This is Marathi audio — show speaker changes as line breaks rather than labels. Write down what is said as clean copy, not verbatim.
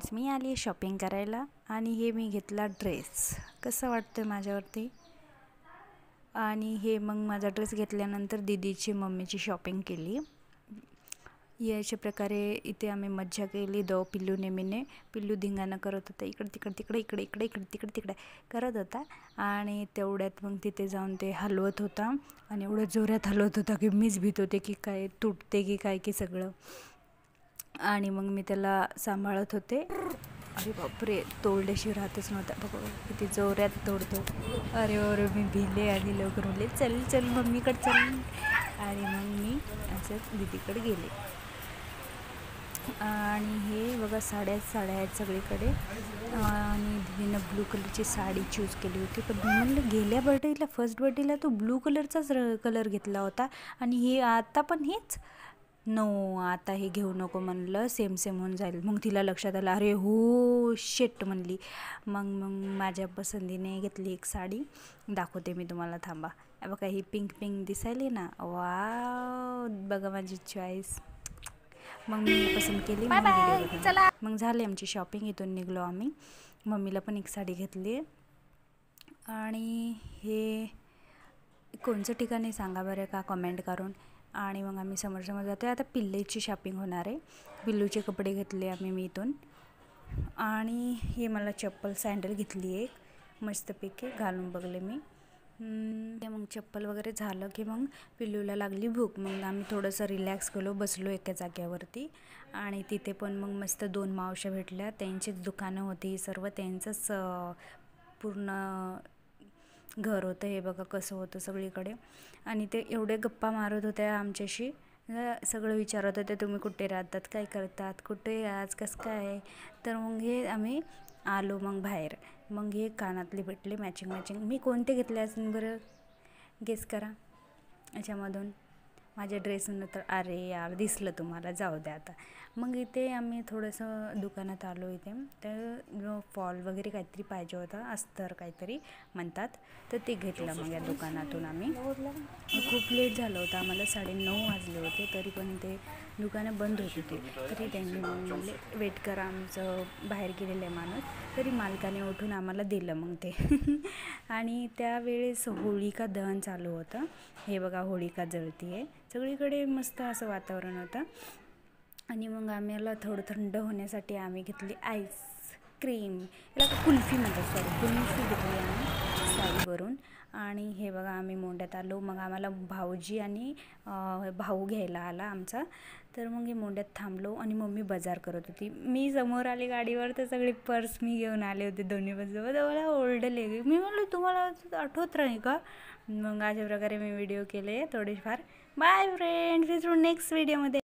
फ्रेंड्स, मी आली आहे शॉपिंग करायला आणि हे मी घेतला ड्रेस. कसं वाटतं माझ्यावरती. आणि हे मग माझा ड्रेस घेतल्यानंतर दीदीची मम्मीची शॉपिंग केली. याच्या प्रकारे इथे आम्ही मज्जा केली. पिल्लू नेहमीने पिल्लू धिंगाणा करत होता, इकडे तिकडे तिकडे इकडे इकडे इकडे तिकडे तिकडे करत होता. आणि तेवढ्यात मग तिथे जाऊन ते हलवत होता आणि एवढं जोरात हलवत होता की मीच भीत होते की काय तुटते की काय की सगळं. आणि मग मी त्याला सांभाळत होते. अरे बापरे, तोडल्याशिवाय राहतच नव्हता. बघा किती जोरात तोडतो. अरे अरे मी भिले आणि लवकर म्हणले चल चल मम्मीकडे चल. आणि मग मी असं दीदीकडे गेले. आणि हे बघा साड्याच साड्या आहेत सगळीकडे. आणि दीदीनं ब्लू कलरची साडी चूज केली होती. पण मी म्हणलं गेल्या बर्थडेला फर्स्ट बर्थडेला तो ब्लू कलरचाच कलर घेतला होता आणि हे आता पण हेच. नो, आता हे घेऊ नको म्हणलं, सेम सेम होऊन जाईल. मग तिला लक्षात आलं, अरे हो शेट म्हणली. मग माझ्या पसंतीने घेतली एक साडी. दाखवते मी तुम्हाला, थांबा. बघा ही पिंक पिंक दिसायली ना, वा बघा माझी चॉईस. मग मी पसंत केली. मग झाली आमची शॉपिंग. इथून निघलो आम्ही. मम्मीला पण एक साडी घेतली. आणि हे कोणचं ठिकाणी सांगा बरं का कमेंट करून. आणि मग आम्ही समोर जातो. आता पिल्लूची शॉपिंग होणार आहे. पिल्लूचे कपडे घेतले आम्ही मी इथून. आणि हे मला चप्पल सँडल घेतली एक मस्तपैकी, घालून बघले मी. मग चप्पल वगैरे झालं की मग पिल्लूला लागली भूक. मग आम्ही थोडंसं रिलॅक्स केलो, बसलो एका जाग्यावरती. आणि तिथे पण मग मस्त 2 मावश्या भेटल्या. त्यांचीच दुकानं होती, सर्व त्यांचंच पूर्ण घर होतं. हे बघा कसं होतं सगळीकडे. आणि ते एवढे गप्पा मारत होत्या आमच्याशी, सगळं विचारत होते तुम्ही कुठे राहतात, काय करतात, कुठे आज कसं काय. तर मग हे आम्ही आलो मग बाहेर. मग हे कानातले भेटले मॅचिंग. मी कोणते घेतले असेल बरं, गेस करा याच्यामधून. माझ्या ड्रेसनं तर अरे यार दिसलं तुम्हाला, जाऊ द्या आता. मग इथे आम्ही थोडंसं दुकानात आलो. इथे तर फॉल वगैरे काहीतरी पाहिजे होता, अस्तर काहीतरी म्हणतात, तर ते घेतलं मग या दुकानातून आम्ही. खूप लेट झालं होतं आम्हाला, 9:30 वाजले होते. तरी पण ते दुकानं बंद होत होती. तरी त्यांनी म्हणले वेट करा, आमचं बाहेर गेलेलं आहे माणूस. तरी मालकाने उठून आम्हाला दिलं मग ते. आणि त्यावेळेस होळिका दहन चालू होतं. हे बघा होळिका जळती आहे सगळीकडे, मस्त असं वातावरण होतं. आणि मग आम्हाला थोडं थंड होण्यासाठी आम्ही घेतली आईस्क्रीम, याला कुल्फी म्हणतात, कुल्फी घेतली आम्ही साईवरून. आणि हे बघा आम्ही मोंड्यात आलो. मग आम्हाला भाऊजी आणि भाऊ घ्यायला आला आमचा. तर मग हे मोंड्यात थांबलो आणि मम्मी बाजार करत होती. मी समोर आले गाडीवर, तर सगळी पर्स मी घेऊन आले होते दोन्ही बाजू. मला ओरडले. मी म्हणलं तुम्हाला आठवत राहील का. मग अशा प्रकारे मी व्हिडिओ केले थोडेफार. बाय फ्रेंड्स, भेटू नेक्स्ट व्हिडिओमध्ये.